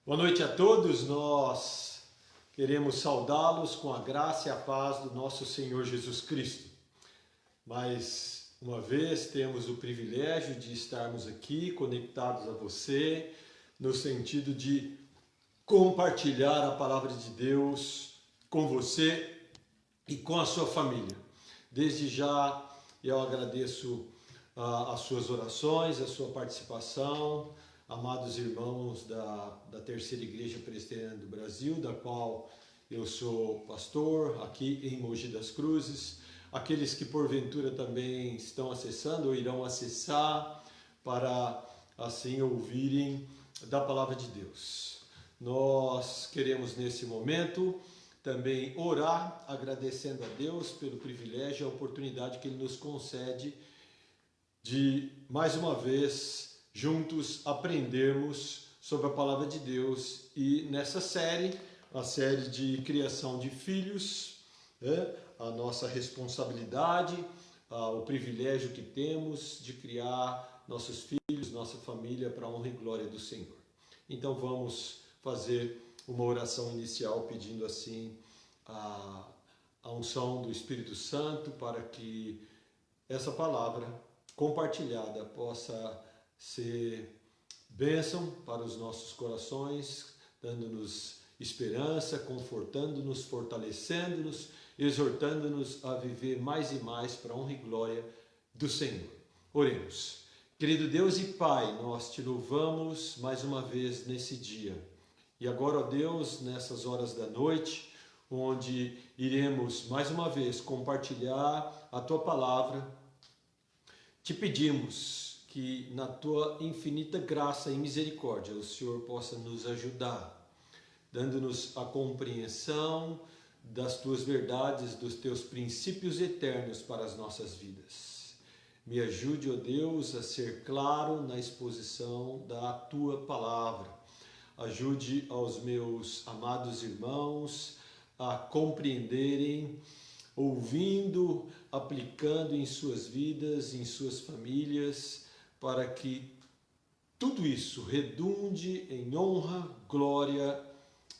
Boa noite a todos, nós queremos saudá-los com a graça e a paz do nosso Senhor Jesus Cristo. Mais uma vez temos o privilégio de estarmos aqui conectados a você, no sentido de compartilhar a palavra de Deus com você e com a sua família. Desde já eu agradeço as suas orações, a sua participação, amados irmãos da Terceira Igreja Presbiteriana do Brasil, da qual eu sou pastor aqui em Mogi das Cruzes, aqueles que porventura também estão acessando ou irão acessar para assim ouvirem da palavra de Deus. Nós queremos nesse momento também orar, agradecendo a Deus pelo privilégio e a oportunidade que Ele nos concede de mais uma vez juntos aprendermos sobre a palavra de Deus e nessa série, a série de criação de filhos, a nossa responsabilidade, o privilégio que temos de criar nossos filhos, nossa família para a honra e glória do Senhor. Então vamos fazer uma oração inicial pedindo assim a unção do Espírito Santo para que essa palavra compartilhada possa ser bênção para os nossos corações, dando-nos esperança, confortando-nos, fortalecendo-nos, exortando-nos a viver mais e mais para a honra e glória do Senhor. Oremos. Querido Deus e Pai, nós te louvamos mais uma vez nesse dia. E agora, ó Deus, nessas horas da noite, onde iremos mais uma vez compartilhar a Tua palavra, te pedimos que na Tua infinita graça e misericórdia o Senhor possa nos ajudar, dando-nos a compreensão das Tuas verdades, dos Teus princípios eternos para as nossas vidas. Me ajude, ó Deus, a ser claro na exposição da Tua palavra. Ajude aos meus amados irmãos a compreenderem, ouvindo, aplicando em suas vidas, em suas famílias, para que tudo isso redunde em honra, glória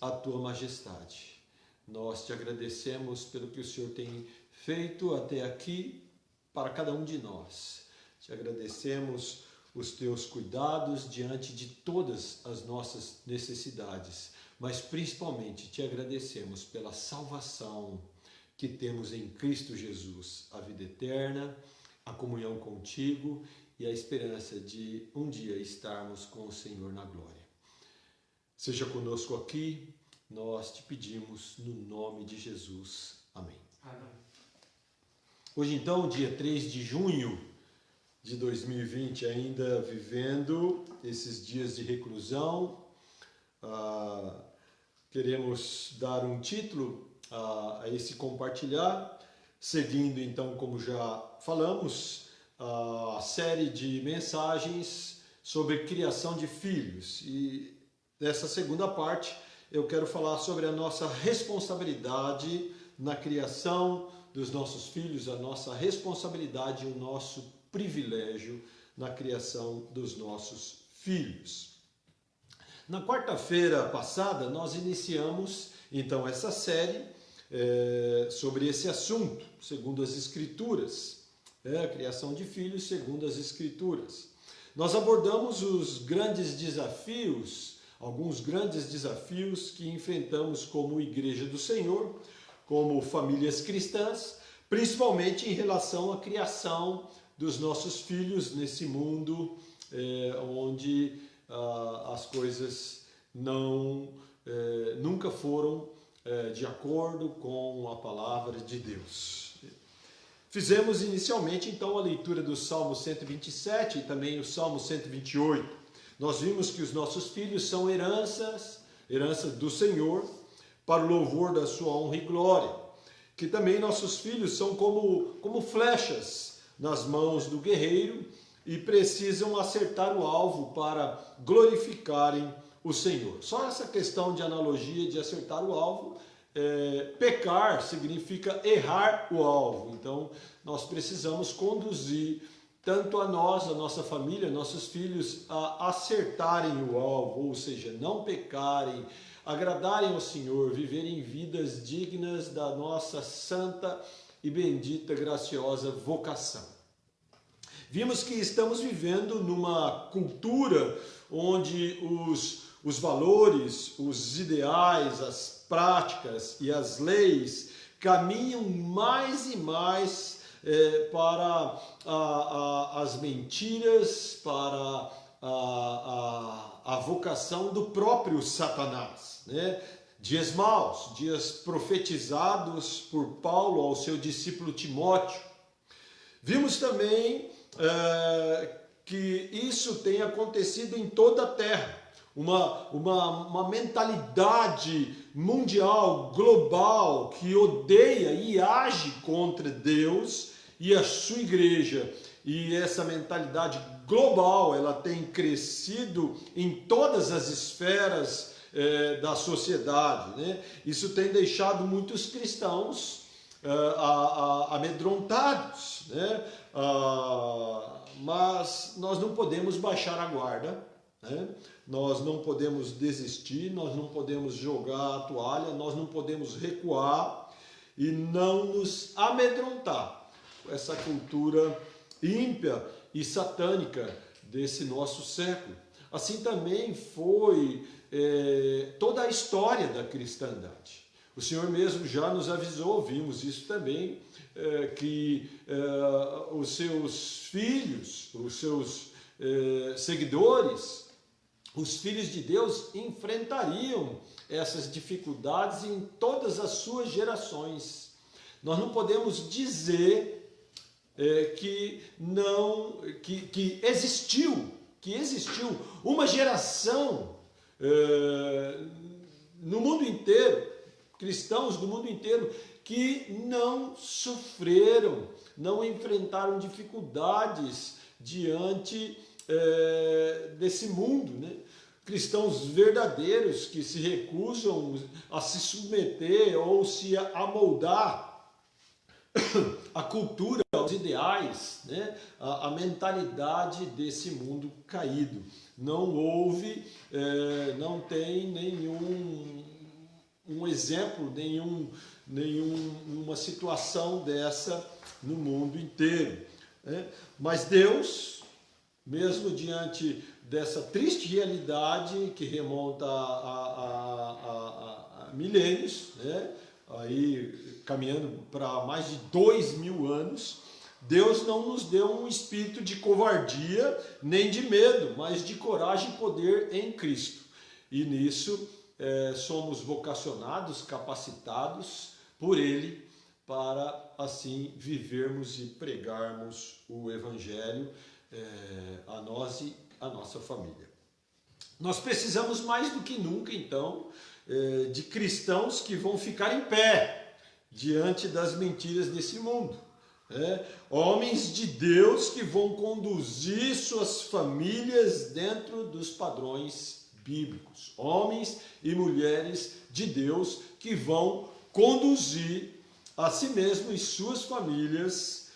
à Tua majestade. Nós te agradecemos pelo que o Senhor tem feito até aqui para cada um de nós. Te agradecemos os Teus cuidados diante de todas as nossas necessidades, mas principalmente te agradecemos pela salvação que temos em Cristo Jesus, a vida eterna, a comunhão contigo e a esperança de um dia estarmos com o Senhor na glória. Seja conosco aqui, nós te pedimos no nome de Jesus. Amém. Amém. Hoje então, dia 3 de junho de 2020, ainda vivendo esses dias de reclusão, queremos dar um título a esse compartilhar, seguindo então, como já falamos, a série de mensagens sobre criação de filhos. E nessa segunda parte eu quero falar sobre a nossa responsabilidade na criação dos nossos filhos, a nossa responsabilidade e o nosso privilégio na criação dos nossos filhos. Na quarta-feira passada nós iniciamos então essa série sobre esse assunto, segundo as Escrituras, a criação de filhos segundo as Escrituras. Nós abordamos os grandes desafios, alguns grandes desafios que enfrentamos como Igreja do Senhor, como famílias cristãs, principalmente em relação à criação dos nossos filhos nesse mundo onde as coisas nunca foram de acordo com a palavra de Deus. Fizemos inicialmente então a leitura do Salmo 127 e também o Salmo 128. Nós vimos que os nossos filhos são heranças do Senhor, para o louvor da sua honra e glória. Que também nossos filhos são como flechas nas mãos do guerreiro e precisam acertar o alvo para glorificarem o Senhor. Só essa questão de analogia de acertar o alvo, pecar significa errar o alvo. Então, nós precisamos conduzir tanto a nós, a nossa família, nossos filhos, a acertarem o alvo, ou seja, não pecarem, agradarem ao Senhor, viverem vidas dignas da nossa santa e bendita, graciosa vocação. Vimos que estamos vivendo numa cultura onde os valores, os ideais, as práticas e as leis caminham mais e mais para as mentiras, para a vocação do próprio Satanás, né? Dias maus, dias profetizados por Paulo ao seu discípulo Timóteo. Vimos também que isso tem acontecido em toda a terra. Uma mentalidade mundial, global, que odeia e age contra Deus e a sua igreja. E essa mentalidade global, ela tem crescido em todas as esferas da sociedade, né? Isso tem deixado muitos cristãos amedrontados, né? Mas nós não podemos baixar a guarda, né? Nós não podemos desistir, nós não podemos jogar a toalha, nós não podemos recuar e não nos amedrontar com essa cultura ímpia e satânica desse nosso século. Assim também foi toda a história da cristandade. O Senhor mesmo já nos avisou, vimos isso também, que os seus filhos, os seus seguidores, os filhos de Deus enfrentariam essas dificuldades em todas as suas gerações. Nós não podemos dizer que existiu uma geração no mundo inteiro, cristãos do mundo inteiro, que não sofreram, não enfrentaram dificuldades diante desse mundo, né? Cristãos verdadeiros que se recusam a se submeter ou se amoldar à cultura, aos ideais, né? A mentalidade desse mundo caído. Não houve, não tem nenhum exemplo, nenhuma situação dessa no mundo inteiro, né? Mas Deus, mesmo diante dessa triste realidade que remonta a milênios, né? Aí caminhando para mais de 2000 anos, Deus não nos deu um espírito de covardia nem de medo, mas de coragem e poder em Cristo. E nisso somos vocacionados, capacitados por Ele para assim vivermos e pregarmos o Evangelho a nós e a nossa família. Nós precisamos mais do que nunca, então, de cristãos que vão ficar em pé diante das mentiras desse mundo. Homens de Deus que vão conduzir suas famílias dentro dos padrões bíblicos. Homens e mulheres de Deus que vão conduzir a si mesmos e suas famílias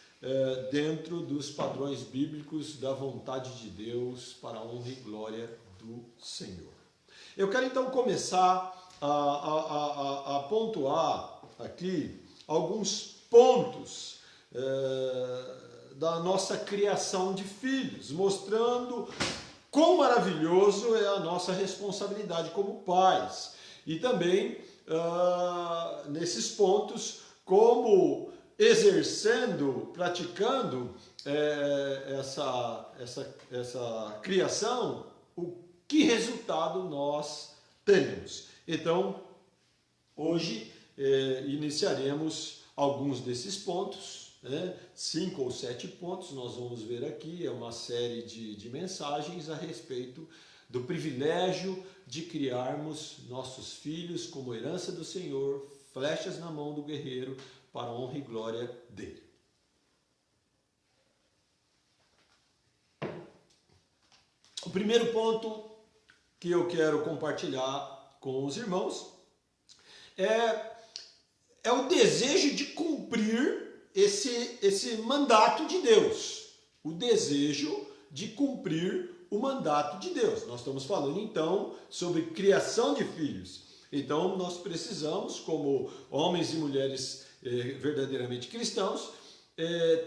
dentro dos padrões bíblicos da vontade de Deus para a honra e glória do Senhor. Eu quero então começar a pontuar aqui alguns pontos da nossa criação de filhos, mostrando quão maravilhoso é a nossa responsabilidade como pais. E também, nesses pontos, como exercendo, praticando essa criação, que resultado nós temos. Então, hoje iniciaremos alguns desses pontos, 5 ou 7 pontos, nós vamos ver aqui, é uma série de mensagens a respeito do privilégio de criarmos nossos filhos como herança do Senhor, flechas na mão do guerreiro, para a honra e glória dele. O primeiro ponto que eu quero compartilhar com os irmãos é o desejo de cumprir esse mandato de Deus, o desejo de cumprir o mandato de Deus. Nós estamos falando então sobre criação de filhos. Então nós precisamos, como homens e mulheres verdadeiramente cristãos,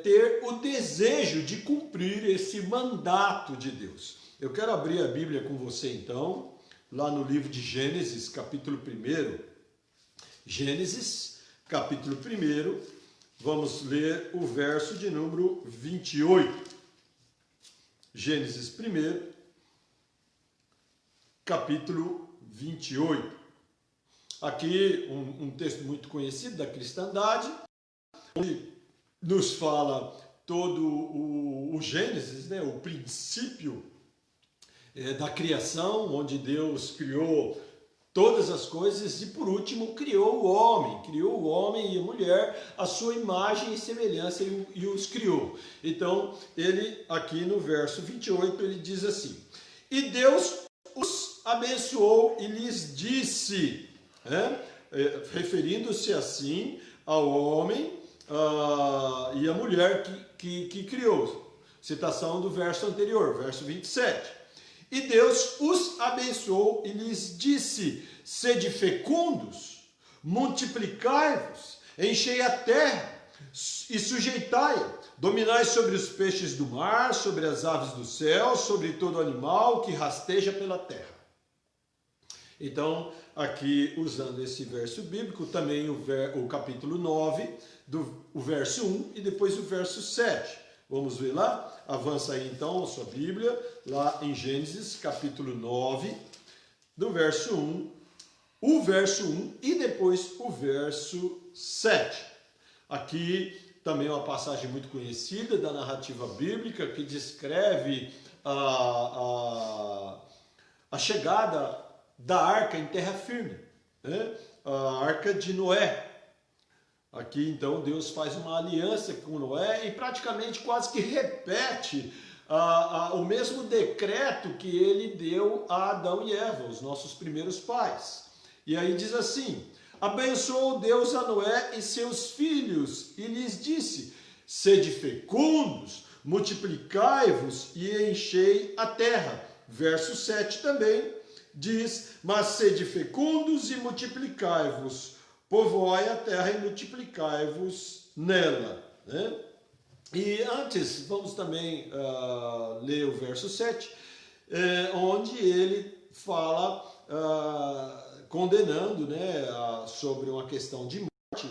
ter o desejo de cumprir esse mandato de Deus. Eu quero abrir a Bíblia com você então, lá no livro de Gênesis, capítulo 1. Gênesis, capítulo 1, vamos ler o verso de número 28. Gênesis 1, capítulo 28. Aqui um texto muito conhecido da cristandade, onde nos fala todo o Gênesis, né, o princípio da criação, onde Deus criou todas as coisas e por último criou o homem e a mulher, a sua imagem e semelhança e os criou. Então ele aqui no verso 28 ele diz assim: e Deus os abençoou e lhes disse, referindo-se assim ao homem e a mulher que criou. Citação do verso anterior, verso 27. E Deus os abençoou e lhes disse: sede fecundos, multiplicai-vos, enchei a terra e sujeitai-a, dominai sobre os peixes do mar, sobre as aves do céu, sobre todo animal que rasteja pela terra. Então, aqui usando esse verso bíblico, também o capítulo 9, o verso 1 e depois o verso 7. Vamos ver lá? Avança aí então a sua Bíblia, lá em Gênesis, capítulo 9, do verso 1, o verso 1 e depois o verso 7. Aqui também uma passagem muito conhecida da narrativa bíblica que descreve a chegada da arca em terra firme, né? A arca de Noé. Aqui então Deus faz uma aliança com Noé e praticamente quase que repete o mesmo decreto que ele deu a Adão e Eva, os nossos primeiros pais. E aí diz assim: abençoou Deus a Noé e seus filhos e lhes disse: sede fecundos, multiplicai-vos e enchei a terra. Verso 7 também diz: mas sede fecundos e multiplicai-vos, povoai a terra e multiplicai-vos nela. Né? E antes, vamos também ler o verso 7, onde ele fala, condenando, né, sobre uma questão de morte,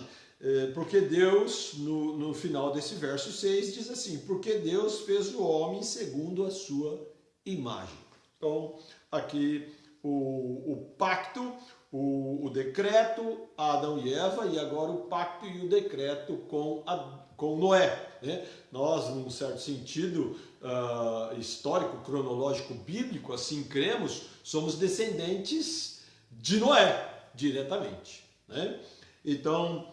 porque Deus, no final desse verso 6, diz assim: porque Deus fez o homem segundo a sua imagem. Então, aqui o pacto, o decreto a Adão e Eva, e agora o pacto e o decreto com Noé. Né? Nós, num certo sentido histórico, cronológico, bíblico, assim cremos, somos descendentes de Noé, diretamente. Né? Então,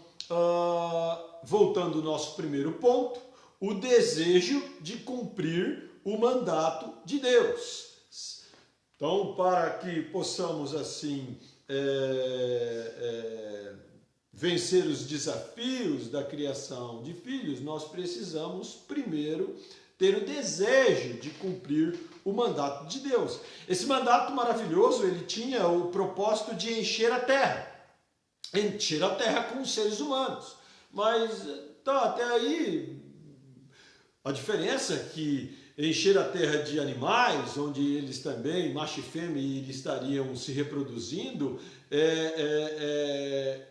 voltando ao nosso primeiro ponto, o desejo de cumprir o mandato de Deus. Então, para que possamos assim vencer os desafios da criação de filhos, nós precisamos primeiro ter o desejo de cumprir o mandato de Deus. Esse mandato maravilhoso, ele tinha o propósito de encher a terra com os seres humanos. Mas tá, até aí a diferença é que encher a terra de animais, onde eles também, macho e fêmea, estariam se reproduzindo, é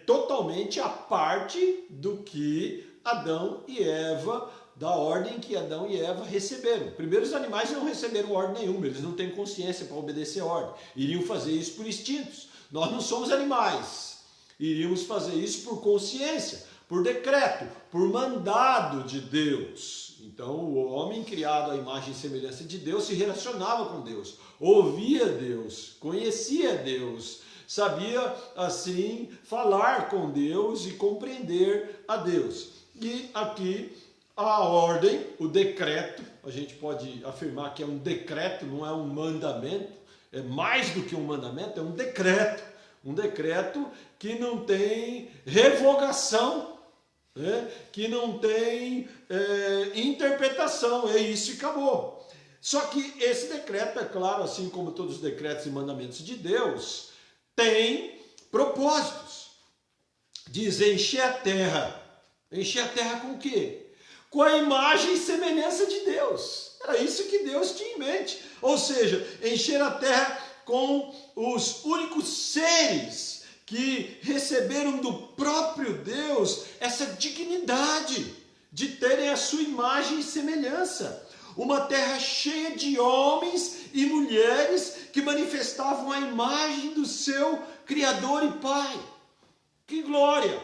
totalmente a parte do que Adão e Eva, da ordem que Adão e Eva receberam. Primeiro, os animais não receberam ordem nenhuma, eles não têm consciência para obedecer a ordem, iriam fazer isso por instintos. Nós não somos animais, iríamos fazer isso por consciência, por decreto, por mandado de Deus. Então, o homem criado à imagem e semelhança de Deus se relacionava com Deus, ouvia Deus, conhecia Deus, sabia, assim, falar com Deus e compreender a Deus. E aqui, a ordem, o decreto, a gente pode afirmar que é um decreto, não é um mandamento, é mais do que um mandamento, é um decreto que não tem revogação, né? Que não tem interpretação, é isso e acabou. Só que esse decreto, é claro, assim como todos os decretos e mandamentos de Deus, tem propósitos. Diz encher a terra. Encher a terra com o quê? Com a imagem e semelhança de Deus. Era isso que Deus tinha em mente. Ou seja, encher a terra com os únicos seres que receberam do próprio Deus essa dignidade de terem a sua imagem e semelhança. Uma terra cheia de homens e mulheres que manifestavam a imagem do seu Criador e Pai. Que glória,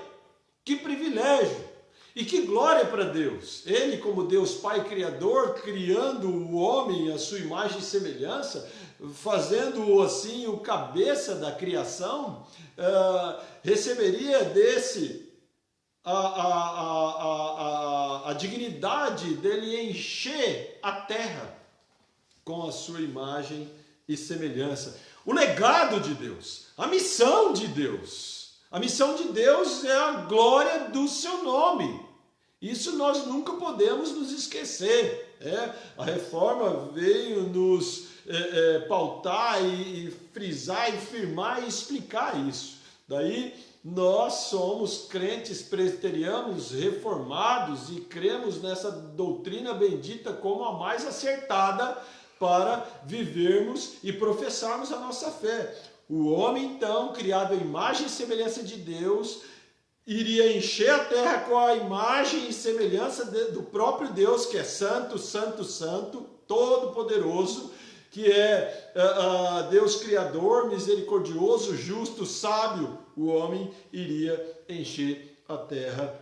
que privilégio e que glória para Deus. Ele, como Deus Pai Criador, criando o homem à sua imagem e semelhança, fazendo-o assim o cabeça da criação, receberia desse a dignidade dele encher a terra com a sua imagem e semelhança. O legado de Deus, a missão de Deus. A missão de Deus é a glória do seu nome. Isso nós nunca podemos nos esquecer. A reforma veio nos pautar e frisar e firmar e explicar isso. Daí nós somos crentes presbiterianos reformados e cremos nessa doutrina bendita como a mais acertada para vivermos e professarmos a nossa fé. O homem, então, criado à imagem e semelhança de Deus, iria encher a terra com a imagem e semelhança do próprio Deus, que é santo, santo, santo, todo-poderoso, que é Deus Criador, misericordioso, justo, sábio. O homem iria encher a terra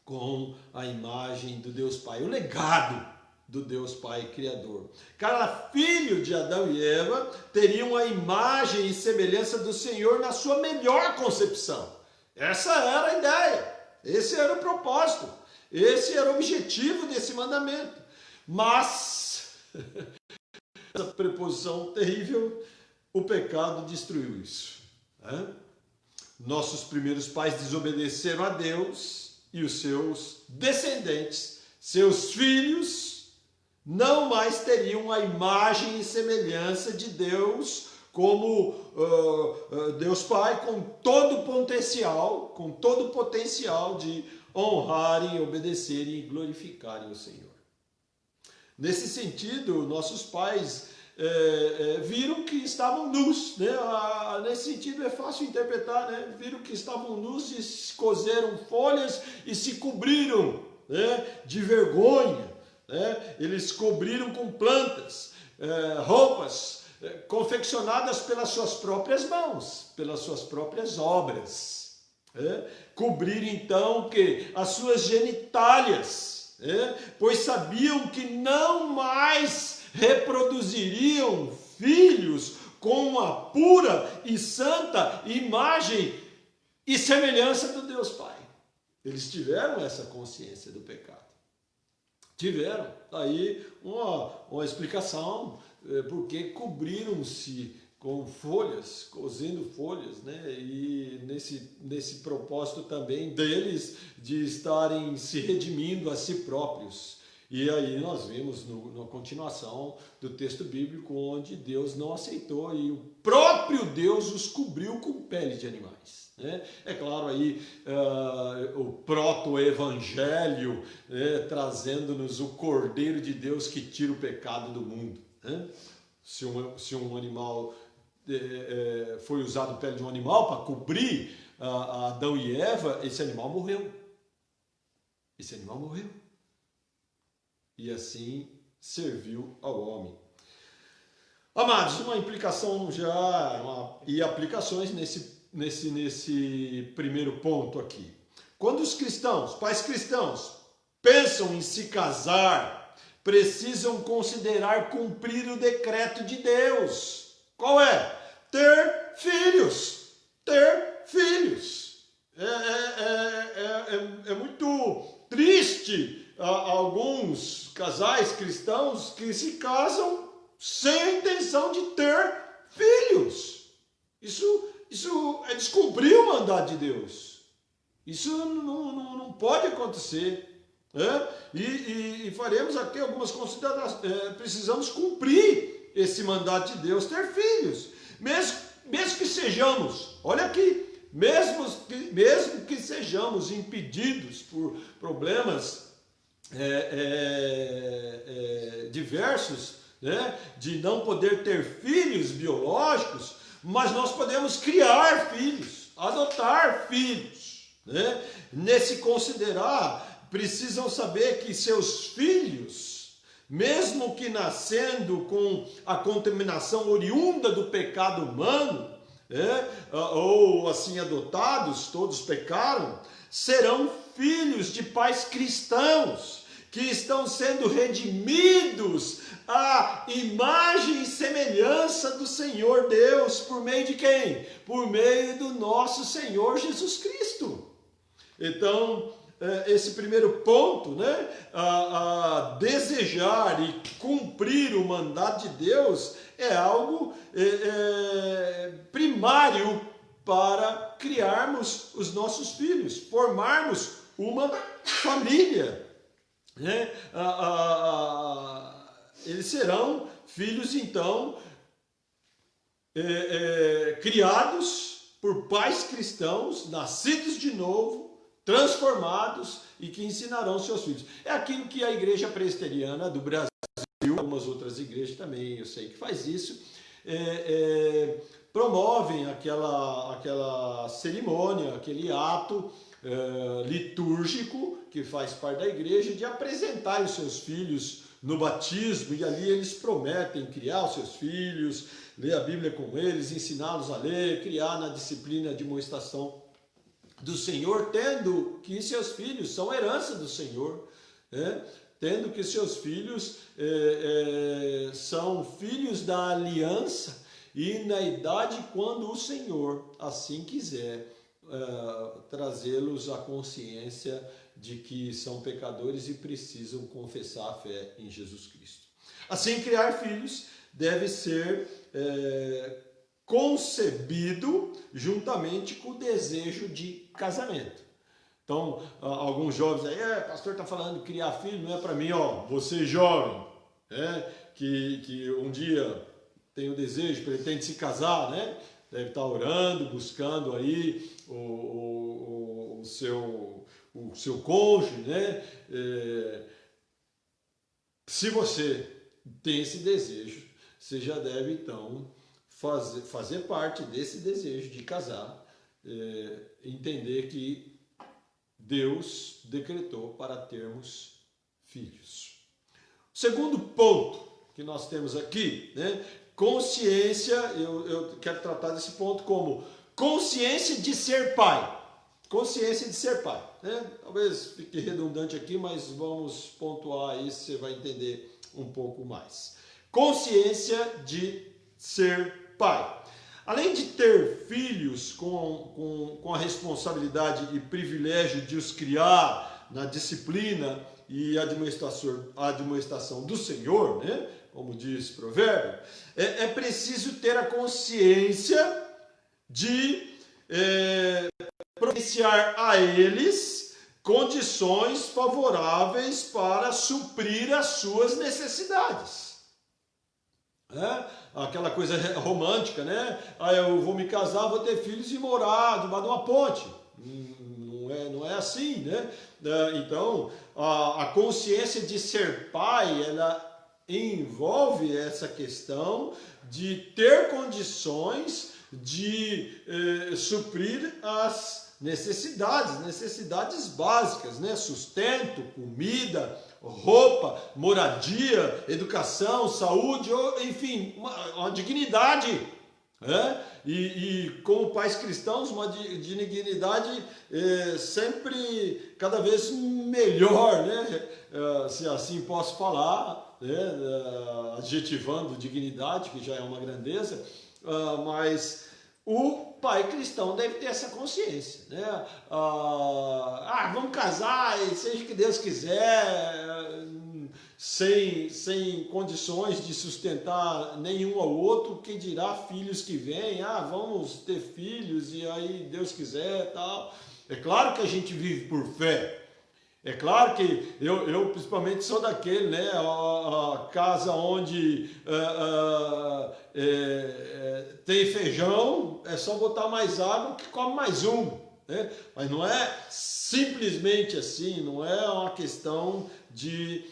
com a imagem do Deus Pai, o legado do Deus Pai Criador. Cada filho de Adão e Eva teriam a imagem e semelhança do Senhor na sua melhor concepção. Essa era a ideia, esse era o propósito, esse era o objetivo desse mandamento. Mas, essa preposição terrível, o pecado destruiu isso. Nossos primeiros pais desobedeceram a Deus e os seus descendentes, seus filhos, não mais teriam a imagem e semelhança de Deus como Deus Pai, com todo o potencial de honrarem, obedecerem e glorificarem o Senhor. Nesse sentido, nossos pais viram que estavam nus, né? Nesse sentido é fácil interpretar, né? Viram que estavam nus e se coseram folhas e se cobriram, né? De vergonha. Eles cobriram com plantas, roupas confeccionadas pelas suas próprias mãos, pelas suas próprias obras. Cobriram então as suas genitálias, pois sabiam que não mais reproduziriam filhos com a pura e santa imagem e semelhança do Deus Pai. Eles tiveram essa consciência do pecado. Tiveram aí uma explicação porque cobriram-se com folhas, cozendo folhas, né? E nesse propósito também deles de estarem se redimindo a si próprios. E aí nós vimos na continuação do texto bíblico onde Deus não aceitou e o próprio Deus os cobriu com pele de animais. É claro aí o proto-evangelho trazendo-nos o Cordeiro de Deus que tira o pecado do mundo. Se um animal foi usado pele de um animal para cobrir Adão e Eva, esse animal morreu. E assim serviu ao homem. Amados, uma implicação e aplicações nesse primeiro ponto aqui. Quando os cristãos, pais cristãos, pensam em se casar, precisam considerar cumprir o decreto de Deus. Qual é? Ter filhos. Ter filhos. É muito triste alguns casais cristãos que se casam sem a intenção de ter filhos. Isso é descumprir o mandato de Deus. Isso não pode acontecer. Né? E faremos aqui algumas considerações. Precisamos cumprir esse mandato de Deus, ter filhos. Mesmo que sejamos, olha aqui, mesmo que sejamos impedidos por problemas diversos, né, de não poder ter filhos biológicos, mas nós podemos criar filhos, adotar filhos. Né? Nesse considerar, precisam saber que seus filhos, mesmo que nascendo com a contaminação oriunda do pecado humano, ou assim adotados, todos pecaram, serão filhos de pais cristãos, que estão sendo redimidos à imagem e semelhança do Senhor Deus, por meio de quem? Por meio do nosso Senhor Jesus Cristo. Então, esse primeiro ponto, né, a desejar e cumprir o mandato de Deus é algo primário para criarmos os nossos filhos, formarmos uma família. Né? Eles serão filhos, então, criados por pais cristãos, nascidos de novo, transformados e que ensinarão seus filhos. É aquilo que a Igreja Presbiteriana do Brasil, algumas outras igrejas também, eu sei que faz isso, promovem aquela cerimônia, aquele ato litúrgico que faz parte da igreja de apresentar os seus filhos no batismo, e ali eles prometem criar os seus filhos, ler a Bíblia com eles, ensiná-los a ler, criar na disciplina de demonstração do Senhor, tendo que seus filhos são herança do Senhor, tendo que seus filhos são filhos da aliança, e na idade quando o Senhor assim quiser trazê-los à consciência de que são pecadores e precisam confessar a fé em Jesus Cristo. Assim, criar filhos deve ser concebido juntamente com o desejo de casamento. Então, alguns jovens aí, pastor está falando de criar filho, não é para mim, você jovem, que um dia tem o desejo, pretende se casar, né? Deve estar orando, buscando aí o seu cônjuge, né? Se você tem esse desejo, você já deve então fazer parte desse desejo de casar, entender que Deus decretou para termos filhos. O segundo ponto que nós temos aqui, né? Consciência, eu quero tratar desse ponto como consciência de ser pai. Consciência de ser pai. Né? Talvez fique redundante aqui, mas vamos pontuar isso, você vai entender um pouco mais. Consciência de ser pai. Além de ter filhos com a responsabilidade e privilégio de os criar na disciplina e administração do Senhor, né? Como diz o provérbio, é preciso ter a consciência de providenciar a eles condições favoráveis para suprir as suas necessidades. Aquela coisa romântica, né? Eu vou me casar, vou ter filhos e morar debaixo de uma ponte. Não é assim, né? Então, a consciência de ser pai, ela envolve essa questão de ter condições de suprir as necessidades básicas, né? Sustento, comida, roupa, moradia, educação, saúde, enfim, uma dignidade. E como pais cristãos, uma dignidade sempre cada vez melhor, né? Se assim posso falar, né? Adjetivando dignidade, que já é uma grandeza, mas o pai cristão deve ter essa consciência, né? Vamos casar, e seja o que Deus quiser, sem condições de sustentar nenhum ao outro, que dirá filhos que vêm, vamos ter filhos, e aí Deus quiser, tal. É claro que a gente vive por fé. É claro que eu principalmente sou daquele, né? A casa onde tem feijão, é só botar mais água que come mais um. Né? Mas não é simplesmente assim, não é uma questão de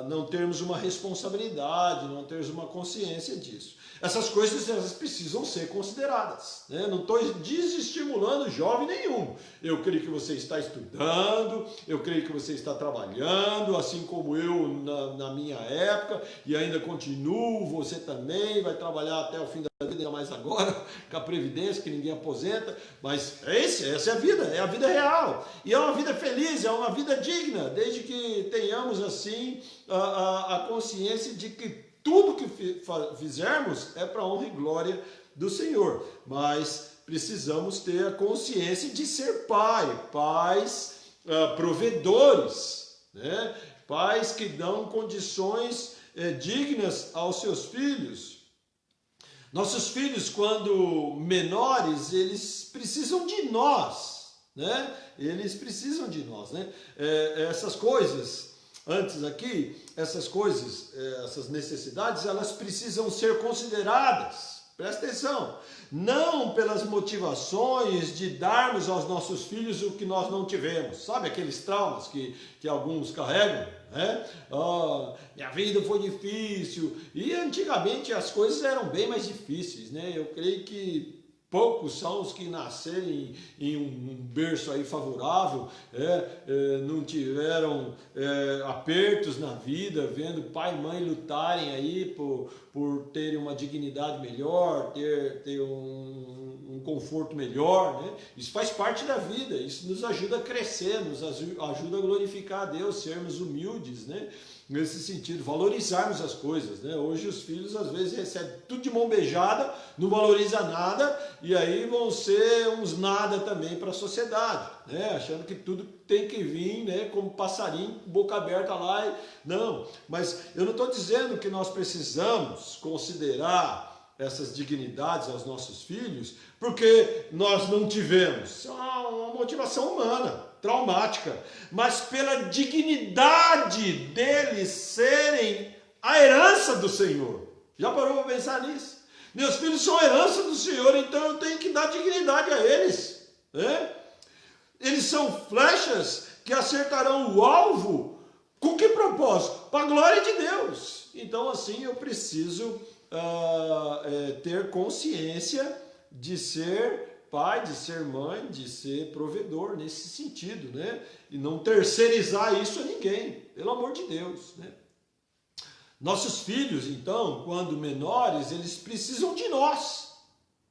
não termos uma responsabilidade, não termos uma consciência disso. Essas coisas elas precisam ser consideradas. Né? Não estou desestimulando jovem nenhum. Eu creio que você está estudando, eu creio que você está trabalhando, assim como eu na minha época, e ainda continuo, você também vai trabalhar até o fim da vida, mais agora, com a Previdência, que ninguém aposenta, mas essa é a vida real. E é uma vida feliz, é uma vida digna, desde que tenhamos assim a consciência de que tudo que fizermos é para a honra e glória do Senhor, mas precisamos ter a consciência de ser pais provedores, né? Pais que dão condições dignas aos seus filhos. Nossos filhos, quando menores, eles precisam de nós, né? Eles precisam de nós, né? Essas coisas... Antes aqui, essas coisas, essas necessidades, elas precisam ser consideradas, presta atenção, não pelas motivações de darmos aos nossos filhos o que nós não tivemos, sabe aqueles traumas que alguns carregam, né? Minha vida foi difícil, e antigamente as coisas eram bem mais difíceis, né? Eu creio que poucos são os que nascerem em um berço aí favorável, não tiveram apertos na vida, vendo pai e mãe lutarem aí por terem uma dignidade melhor, ter um conforto melhor, né? Isso faz parte da vida, isso nos ajuda a crescer, nos ajuda a glorificar a Deus, sermos humildes, né? Nesse sentido, valorizarmos as coisas, né? Hoje os filhos às vezes recebem tudo de mão beijada, não valoriza nada e aí vão ser uns nada também para a sociedade, né? Achando que tudo tem que vir, né? Como passarinho, boca aberta lá. Não, mas eu não estou dizendo que nós precisamos considerar essas dignidades aos nossos filhos porque nós não tivemos. Isso é uma motivação humana, traumática, mas pela dignidade deles serem a herança do Senhor. Já parou para pensar nisso? Meus filhos são a herança do Senhor, então eu tenho que dar dignidade a eles, né? Eles são flechas que acertarão o alvo. Com que propósito? Para a glória de Deus. Então assim eu preciso ter consciência de ser pai, de ser mãe, de ser provedor nesse sentido, né? E não terceirizar isso a ninguém, pelo amor de Deus, né? Nossos filhos, então, quando menores, eles precisam de nós,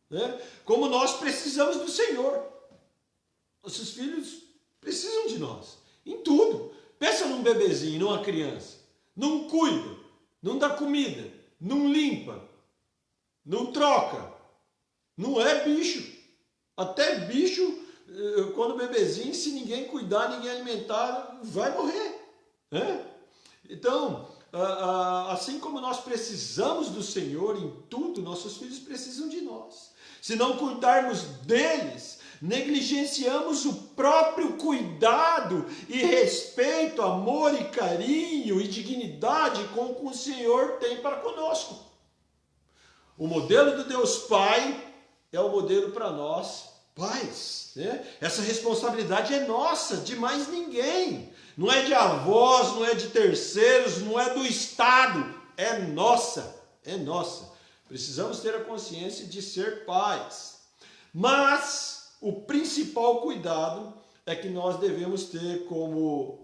né? Como nós precisamos do Senhor. Nossos filhos precisam de nós, em tudo. Pensa num bebezinho, numa criança, não cuida, não dá comida, não limpa, não troca, não é bicho. Até bicho, quando bebezinho, se ninguém cuidar, ninguém alimentar, vai morrer, né? Então, assim como nós precisamos do Senhor em tudo, nossos filhos precisam de nós. Se não cuidarmos deles, negligenciamos o próprio cuidado e respeito, amor e carinho e dignidade com que o Senhor tem para conosco. O modelo do Deus Pai é o modelo para nós, pais, né? Essa responsabilidade é nossa, de mais ninguém. Não é de avós, não é de terceiros, não é do Estado, é nossa, é nossa. Precisamos ter a consciência de ser pais. Mas o principal cuidado é que nós devemos ter o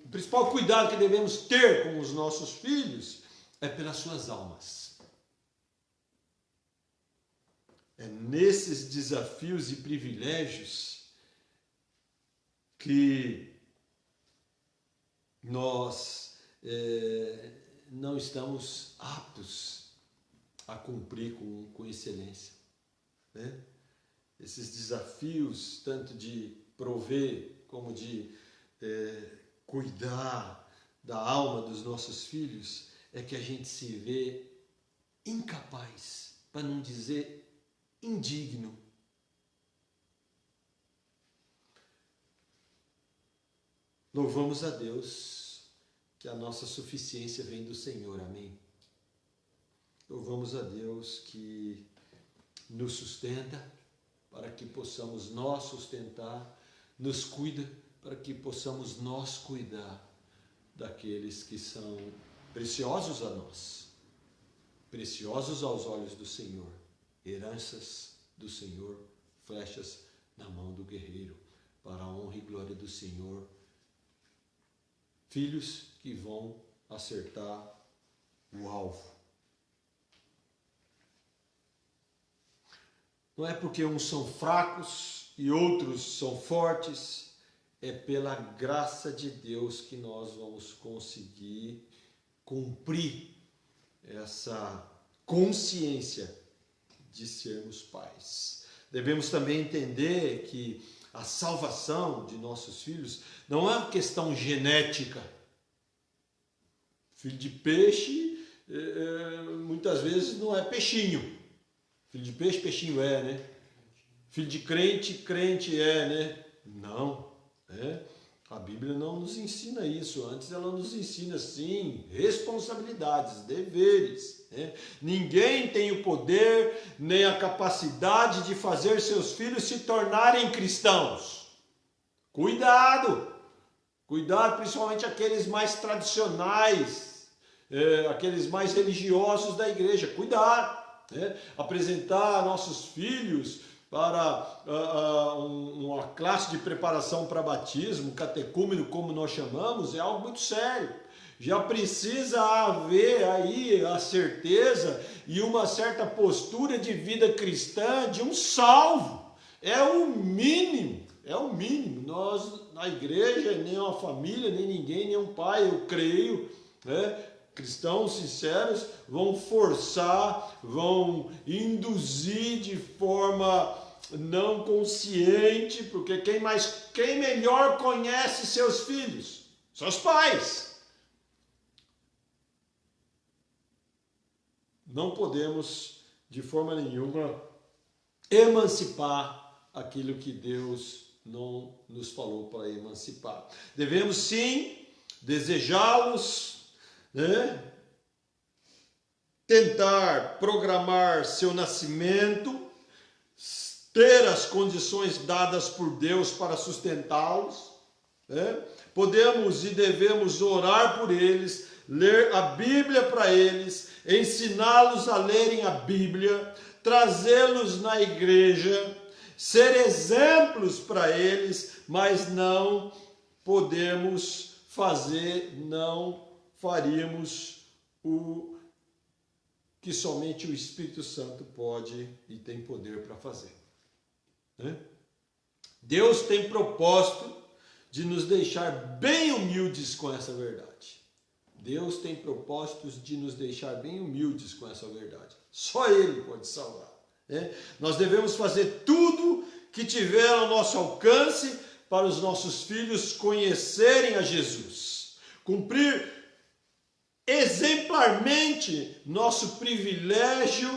principal cuidado que devemos ter com os nossos filhos é pelas suas almas. É nesses desafios e privilégios que nós não estamos aptos a cumprir com excelência, né? Esses desafios, tanto de prover como de cuidar da alma dos nossos filhos, é que a gente se vê incapaz, para não dizer indigno, Louvamos a Deus que a nossa suficiência vem do Senhor, amém? Louvamos a Deus que nos sustenta para que possamos nós sustentar, nos cuida para que possamos nós cuidar daqueles que são preciosos a nós, preciosos aos olhos do Senhor, heranças do Senhor, flechas na mão do guerreiro, para a honra e glória do Senhor, filhos que vão acertar o alvo. Não é porque uns são fracos e outros são fortes, é pela graça de Deus que nós vamos conseguir cumprir essa consciência de sermos pais. Devemos também entender que a salvação de nossos filhos não é uma questão genética. Filho de peixe, muitas vezes não é peixinho. Filho de peixe, peixinho é, né? Filho de crente, crente é, né? Não, né? A Bíblia não nos ensina isso. Antes ela nos ensina, sim, responsabilidades, deveres, né? Ninguém tem o poder nem a capacidade de fazer seus filhos se tornarem cristãos. Cuidado! Cuidado, principalmente aqueles mais tradicionais, aqueles mais religiosos da igreja. Cuidado! Apresentar nossos filhos para uma classe de preparação para batismo, catecúmeno, como nós chamamos, é algo muito sério. Já precisa haver aí a certeza e uma certa postura de vida cristã de um salvo. É o mínimo, é o mínimo. Nós, na igreja, nem uma família, nem ninguém, nem um pai, eu creio, né? Cristãos sinceros vão forçar, vão induzir de forma não consciente, porque quem melhor conhece seus filhos? Seus pais. Não podemos, de forma nenhuma, emancipar aquilo que Deus não nos falou para emancipar. Devemos sim desejá-los, né? Tentar programar seu nascimento, ter as condições dadas por Deus para sustentá-los, né? Podemos e devemos orar por eles, ler a Bíblia para eles, ensiná-los a lerem a Bíblia, trazê-los na igreja, ser exemplos para eles, mas não podemos fazer, não faríamos o que somente o Espírito Santo pode e tem poder para fazer. Né? Deus tem propósito de nos deixar bem humildes com essa verdade. Deus tem propósitos de nos deixar bem humildes com essa verdade. Só Ele pode salvar. Né? Nós devemos fazer tudo que tiver ao nosso alcance para os nossos filhos conhecerem a Jesus. Cumprir exemplarmente nosso privilégio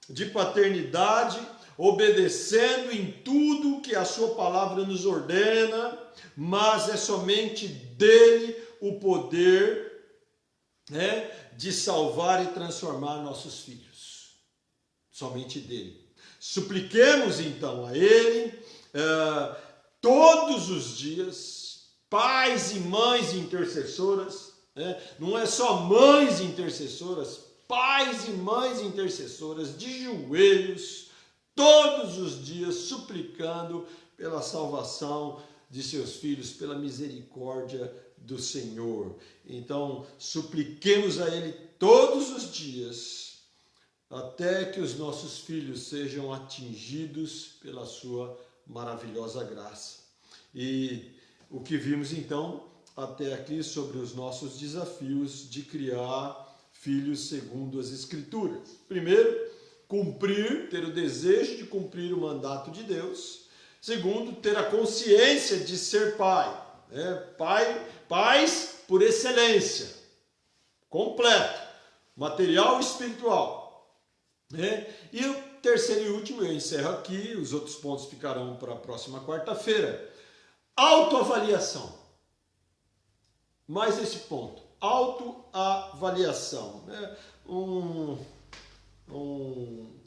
de paternidade, obedecendo em tudo que a sua palavra nos ordena, mas é somente dele o poder, né, de salvar e transformar nossos filhos. Somente dele. Supliquemos então a ele todos os dias, pais e mães intercessoras, não é só mães intercessoras, pais e mães intercessoras de joelhos, todos os dias suplicando pela salvação de seus filhos, pela misericórdia do Senhor. Então, supliquemos a Ele todos os dias, até que os nossos filhos sejam atingidos pela sua maravilhosa graça. E o que vimos então até aqui sobre os nossos desafios de criar filhos segundo as Escrituras. Primeiro, ter o desejo de cumprir o mandato de Deus. Segundo, ter a consciência de ser pai. Pais por excelência, completo, material e espiritual. E o terceiro e último, eu encerro aqui, os outros pontos ficarão para a próxima quarta-feira. Autoavaliação. mais esse ponto, autoavaliação, né? Um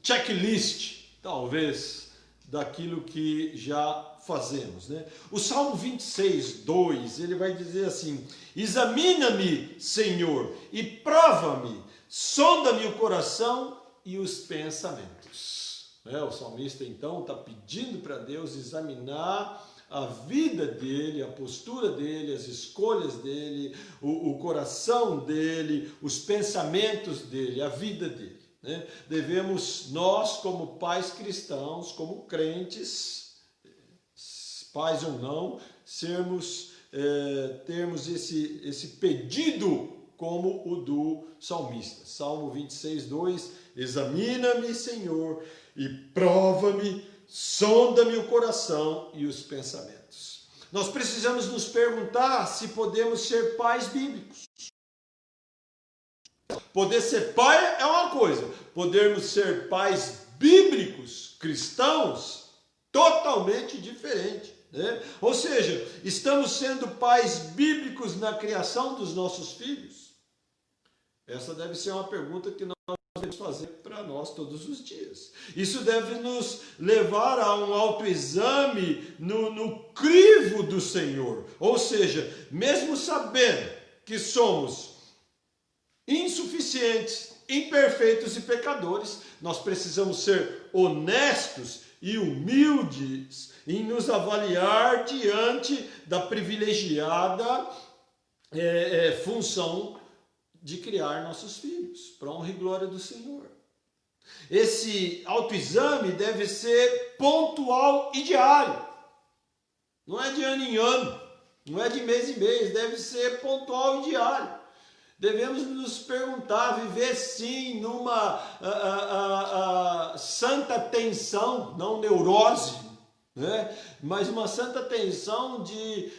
checklist, talvez, daquilo que já fazemos, né? O Salmo 26, 2, ele vai dizer assim: examina-me, Senhor, e prova-me, sonda-me o coração e os pensamentos. O salmista, então, está pedindo para Deus examinar a vida dele, a postura dele, as escolhas dele, o coração dele, os pensamentos dele, a vida dele, né? Devemos, nós como pais cristãos, como crentes, pais ou não, termos esse pedido como o do salmista. Salmo 26, 2, examina-me, Senhor, e prova-me, sonda-me o coração e os pensamentos. Nós precisamos nos perguntar se podemos ser pais bíblicos. Poder ser pai é uma coisa, podermos ser pais bíblicos, cristãos, totalmente diferente, né? Ou seja, estamos sendo pais bíblicos na criação dos nossos filhos? Essa deve ser uma pergunta que nós devemos fazer para nós todos os dias. Isso deve nos levar a um autoexame no crivo do Senhor. Ou seja, mesmo sabendo que somos insuficientes, imperfeitos e pecadores, nós precisamos ser honestos e humildes em nos avaliar diante da privilegiada função de criar nossos filhos, para a honra e glória do Senhor. Esse autoexame deve ser pontual e diário. Não é de ano em ano, não é de mês em mês, deve ser pontual e diário. Devemos nos perguntar, viver sim numa santa tensão, não neurose, né? Mas uma santa tensão de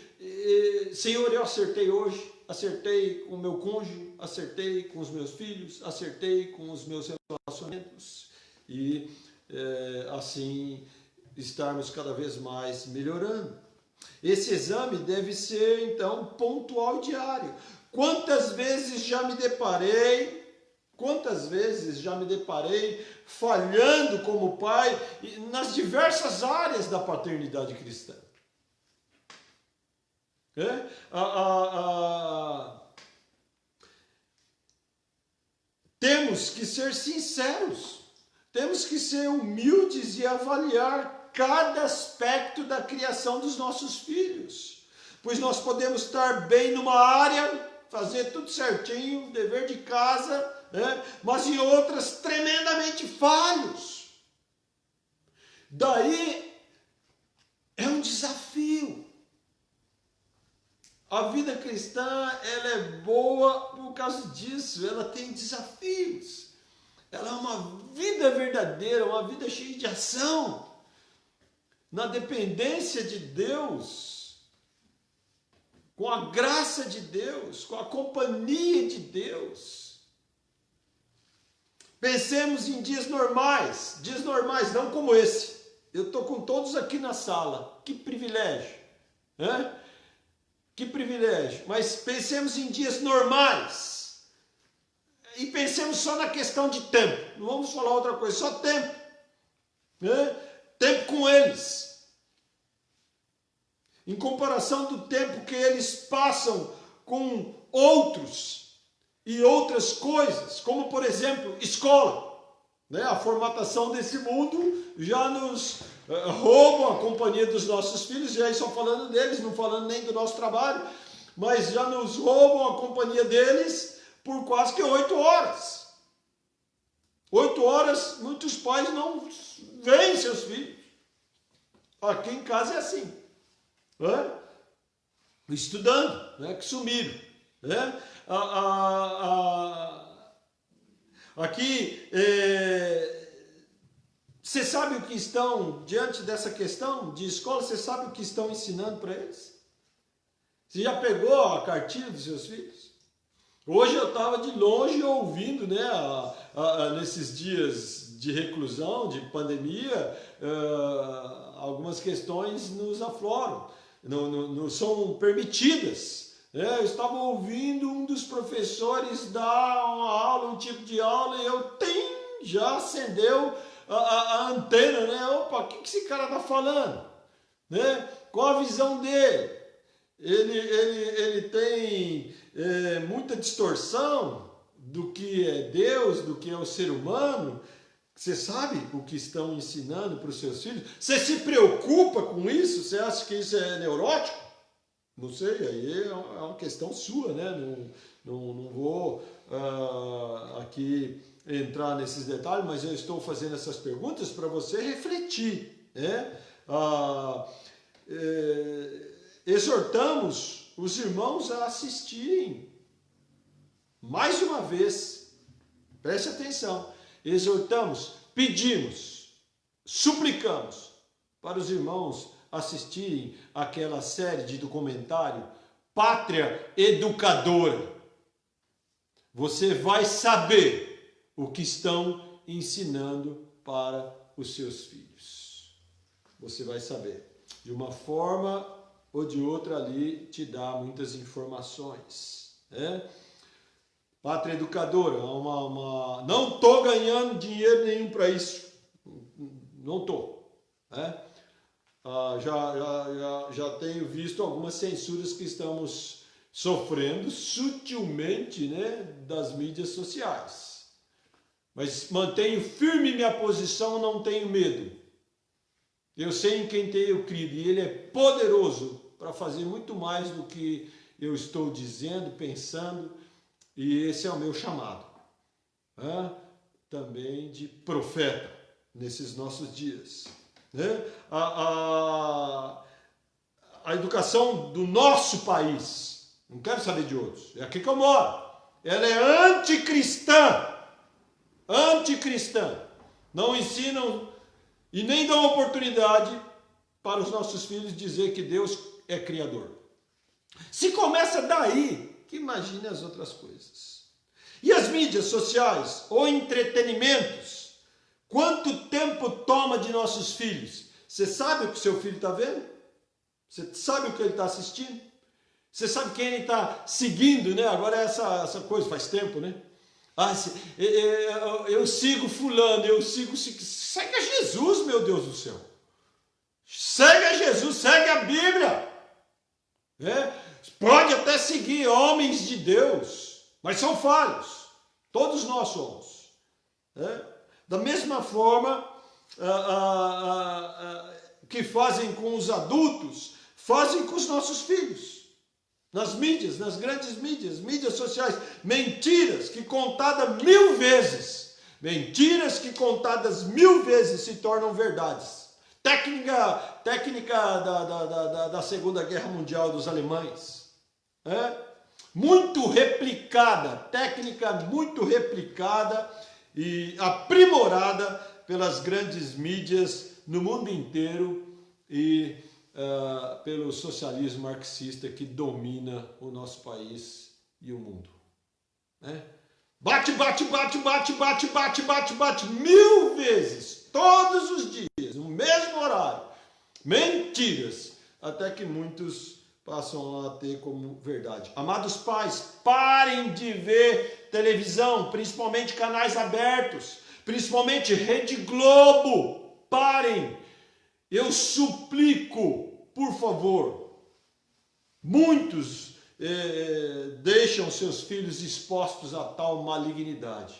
Senhor, eu acertei hoje, acertei com o meu cônjuge, acertei com os meus filhos, acertei com os meus relacionamentos e assim estarmos cada vez mais melhorando. Esse exame deve ser então pontual e diário. Quantas vezes já me deparei falhando como pai nas diversas áreas da paternidade cristã. Temos que ser sinceros, temos que ser humildes e avaliar cada aspecto da criação dos nossos filhos, pois nós podemos estar bem numa área, fazer tudo certinho, dever de casa, mas em outras tremendamente falhos. Daí é um desafio. A vida cristã, ela é boa por causa disso, ela tem desafios. Ela é uma vida verdadeira, uma vida cheia de ação, na dependência de Deus, com a graça de Deus, com a companhia de Deus. Pensemos em dias normais não como esse. Eu estou com todos aqui na sala, que privilégio, né? Que privilégio, mas pensemos em dias normais e pensemos só na questão de tempo, não vamos falar outra coisa, só tempo, né? Tempo com eles, em comparação do tempo que eles passam com outros e outras coisas, como por exemplo, escola, né? A formatação desse mundo já nos roubam a companhia dos nossos filhos, e aí só falando deles, não falando nem do nosso trabalho, mas já nos roubam a companhia deles por quase que 8 horas. 8 horas, muitos pais não veem seus filhos. Aqui em casa é assim, né? Estudando, né? Que sumiram, né? Aqui você sabe o que estão, diante dessa questão de escola, você sabe o que estão ensinando para eles? Você já pegou a cartilha dos seus filhos? Hoje eu estava de longe ouvindo, né, nesses dias de reclusão, de pandemia, algumas questões nos afloram, não são permitidas, Eu estava ouvindo um dos professores dar uma aula, um tipo de aula, e já acendeu a antena, né? Opa, o que esse cara está falando? Né? Qual a visão dele? Ele tem muita distorção do que é Deus, do que é o ser humano. Você sabe o que estão ensinando para os seus filhos? Você se preocupa com isso? Você acha que isso é neurótico? Não sei, aí é uma questão sua, né? Não vou aqui entrar nesses detalhes, mas eu estou fazendo essas perguntas para você refletir, né? Exortamos os irmãos a assistirem mais uma vez, preste atenção, exortamos, pedimos, suplicamos para os irmãos assistirem aquela série de documentário Pátria Educadora. Você vai saber o que estão ensinando para os seus filhos. Você vai saber. De uma forma ou de outra ali te dá muitas informações. Né? Pátria Educadora, não estou ganhando dinheiro nenhum para isso. Não estou. Né? Já tenho visto algumas censuras que estamos sofrendo sutilmente, né, das mídias sociais. Mas mantenho firme minha posição, não tenho medo. Eu sei em quem tenho crido e Ele é poderoso para fazer muito mais do que eu estou dizendo, pensando, e esse é o meu chamado. Também de profeta nesses nossos dias. Né? A educação do nosso país, não quero saber de outros, é aqui que eu moro, ela é anticristã, não ensinam e nem dão oportunidade para os nossos filhos dizer que Deus é Criador. Se começa daí, que imagine as outras coisas. E as mídias sociais ou entretenimentos, quanto tempo toma de nossos filhos? Você sabe o que seu filho está vendo? Você sabe o que ele está assistindo? Você sabe quem ele está seguindo, né? Agora essa coisa faz tempo, né? Eu sigo fulano, segue a Jesus, meu Deus do céu. Segue a Jesus, segue a Bíblia. Pode até seguir homens de Deus, mas são falhos. Todos nós somos. Da mesma forma que fazem com os adultos, fazem com os nossos filhos. Nas mídias, nas grandes mídias sociais, mentiras que contadas 1000 vezes, se tornam verdades. Técnica da Segunda Guerra Mundial dos alemães, técnica muito replicada e aprimorada pelas grandes mídias no mundo inteiro e pelo socialismo marxista que domina o nosso país e o mundo. Bate 1000 vezes, todos os dias, no mesmo horário. Mentiras, até que muitos passam a ter como verdade. Amados pais, parem de ver televisão, principalmente canais abertos, principalmente Rede Globo. Parem. Eu suplico, por favor. Muitos deixam seus filhos expostos a tal malignidade.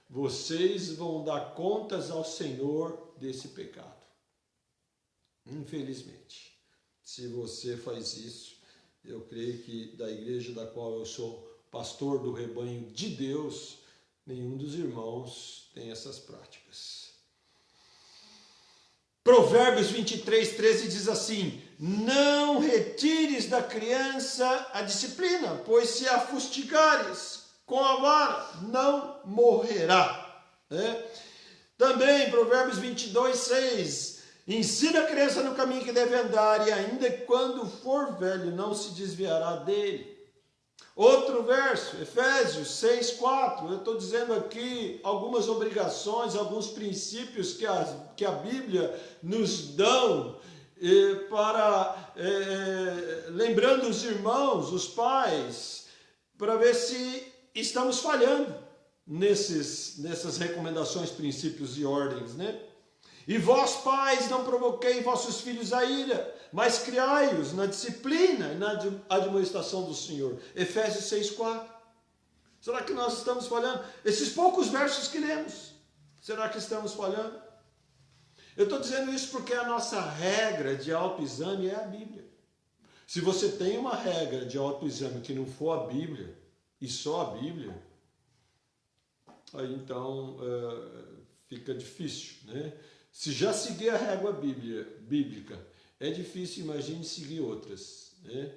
Vocês vão dar contas ao Senhor desse pecado. Infelizmente, se você faz isso, eu creio que da igreja da qual eu sou pastor do rebanho de Deus, nenhum dos irmãos tem essas práticas. Provérbios 23:13 diz assim: não retires da criança a disciplina, pois se a fustigares com a vara, não morrerá. Também Provérbios 22:6: ensina a criança no caminho que deve andar, e ainda quando for velho não se desviará dele. Outro verso, Efésios 6:4, eu estou dizendo aqui algumas obrigações, alguns princípios que a Bíblia nos dão lembrando os irmãos, os pais, para ver se estamos falhando nessas recomendações, princípios e ordens, né? E vós, pais, não provoquei vossos filhos a ira, mas criai-os na disciplina e na admoestação do Senhor. Efésios 6,4. Será que nós estamos falhando? Esses poucos versos que lemos, será que estamos falhando? Eu estou dizendo isso porque a nossa regra de autoexame é a Bíblia. Se você tem uma regra de autoexame que não for a Bíblia, e só a Bíblia, aí então fica difícil, né? Se já seguir a régua bíblica é difícil, imagine seguir outras, né?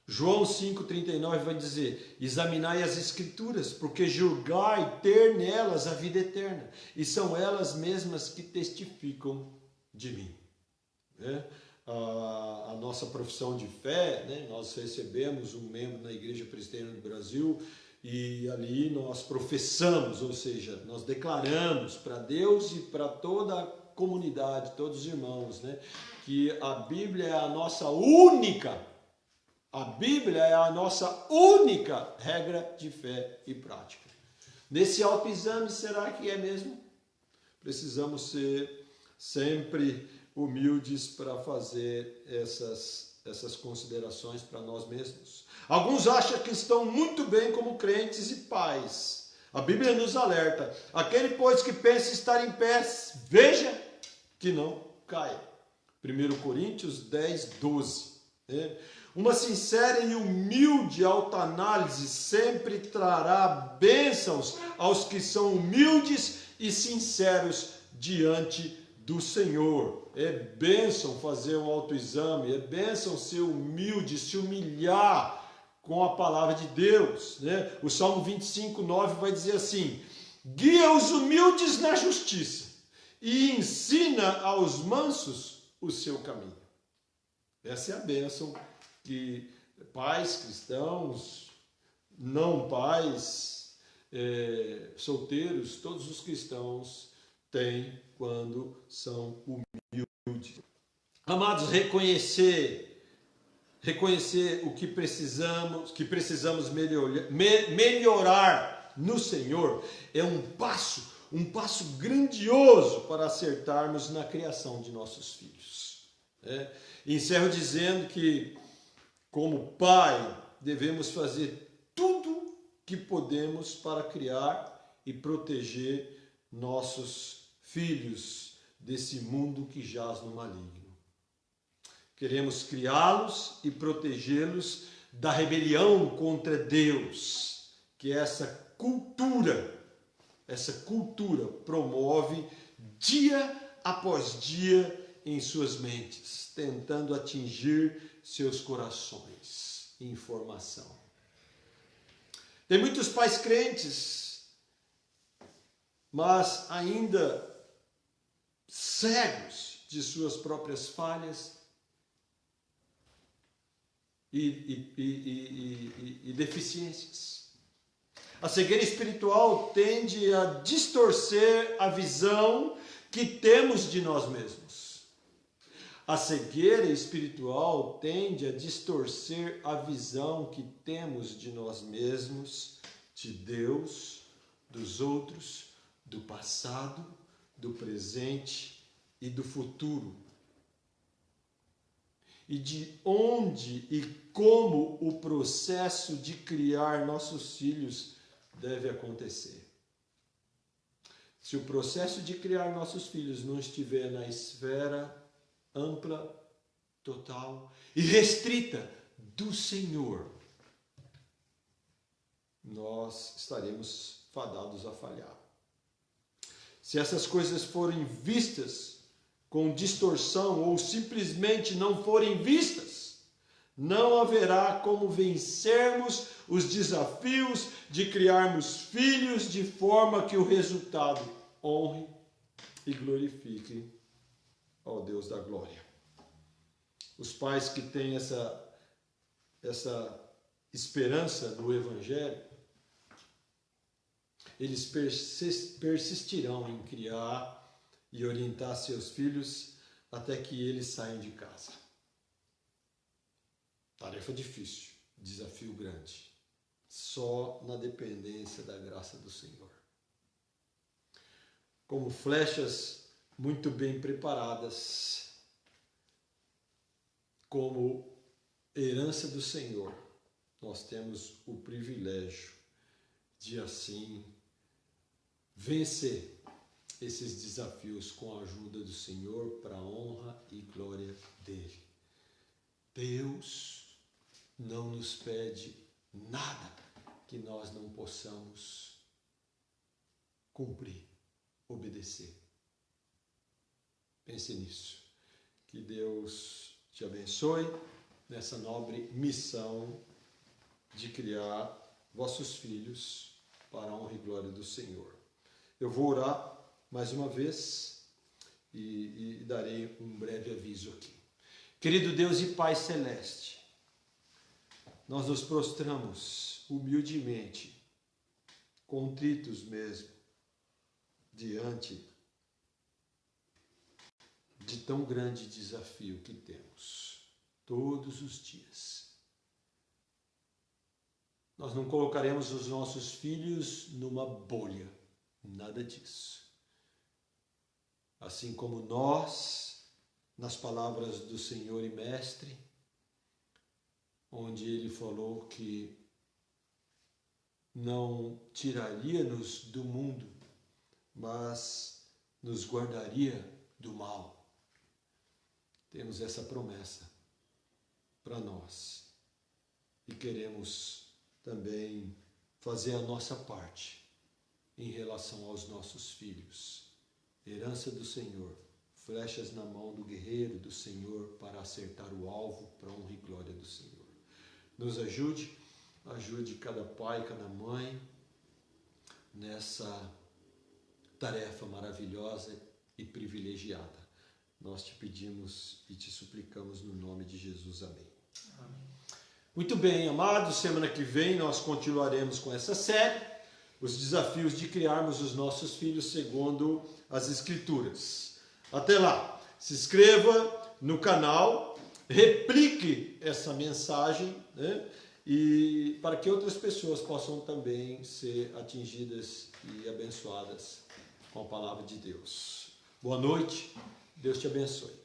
João 5,39 vai dizer: examinai as Escrituras, porque julgai ter nelas a vida eterna, e são elas mesmas que testificam de mim. Né? A nossa profissão de fé, né? Nós recebemos um membro na Igreja Presbiteriana do Brasil, e ali nós professamos, ou seja, nós declaramos para Deus e para toda a comunidade, todos os irmãos, né? Que a Bíblia é a nossa única regra de fé e prática. Nesse autoexame, será que é mesmo? Precisamos ser sempre humildes para fazer essas considerações para nós mesmos. Alguns acham que estão muito bem como crentes e pais. A Bíblia nos alerta: aquele, pois, que pensa estar em pé, veja que não caia. 1 Coríntios 10, 12. Né? Uma sincera e humilde autoanálise sempre trará bênçãos aos que são humildes e sinceros diante do Senhor. É bênção fazer um autoexame, é bênção ser humilde, se humilhar com a palavra de Deus, né? O Salmo 25, 9 vai dizer assim: guia os humildes na justiça e ensina aos mansos o seu caminho. Essa é a bênção que pais cristãos, não pais, solteiros, todos os cristãos têm quando são humildes. Amados, reconhecer o que precisamos melhorar no Senhor é um passo grandioso para acertarmos na criação de nossos filhos. Encerro dizendo que, como pai, devemos fazer tudo que podemos para criar e proteger nossos filhos desse mundo que jaz no maligno. Queremos criá-los e protegê-los da rebelião contra Deus, que essa cultura promove dia após dia em suas mentes, tentando atingir seus corações. Informação. Tem muitos pais crentes, mas ainda cegos de suas próprias falhas e deficiências. A cegueira espiritual tende a distorcer a visão que temos de nós mesmos. A cegueira espiritual tende a distorcer a visão que temos de nós mesmos, de Deus, dos outros, do passado, do presente e do futuro. E de onde e como o processo de criar nossos filhos deve acontecer. Se o processo de criar nossos filhos não estiver na esfera ampla, total e restrita do Senhor, nós estaremos fadados a falhar. Se essas coisas forem vistas com distorção ou simplesmente não forem vistas, não haverá como vencermos os desafios de criarmos filhos de forma que o resultado honre e glorifique ao Deus da glória. Os pais que têm essa esperança no Evangelho, eles persistirão em criar e orientar seus filhos até que eles saiam de casa. Tarefa difícil, desafio grande. Só na dependência da graça do Senhor. Como flechas muito bem preparadas, como herança do Senhor, nós temos o privilégio de assim vencer esses desafios com a ajuda do Senhor para a honra e glória dele. Deus não nos pede nada que nós não possamos cumprir, obedecer. Pense nisso. Que Deus te abençoe nessa nobre missão de criar vossos filhos para a honra e glória do Senhor. Eu vou orar mais uma vez e darei um breve aviso aqui. Querido Deus e Pai Celeste, nós nos prostramos humildemente, contritos mesmo, diante de tão grande desafio que temos todos os dias. Nós não colocaremos os nossos filhos numa bolha, nada disso. Assim como nós, nas palavras do Senhor e Mestre, onde ele falou que não tiraria-nos do mundo, mas nos guardaria do mal. Temos essa promessa para nós e queremos também fazer a nossa parte em relação aos nossos filhos. Herança do Senhor, flechas na mão do guerreiro do Senhor para acertar o alvo para a honra e glória do Senhor. Nos ajude cada pai, cada mãe nessa tarefa maravilhosa e privilegiada. Nós te pedimos e te suplicamos no nome de Jesus. Amém. Amém. Muito bem, amados, semana que vem nós continuaremos com essa série, os desafios de criarmos os nossos filhos segundo as Escrituras. Até lá, se inscreva no canal, replique essa mensagem, né? E para que outras pessoas possam também ser atingidas e abençoadas com a palavra de Deus. Boa noite, Deus te abençoe.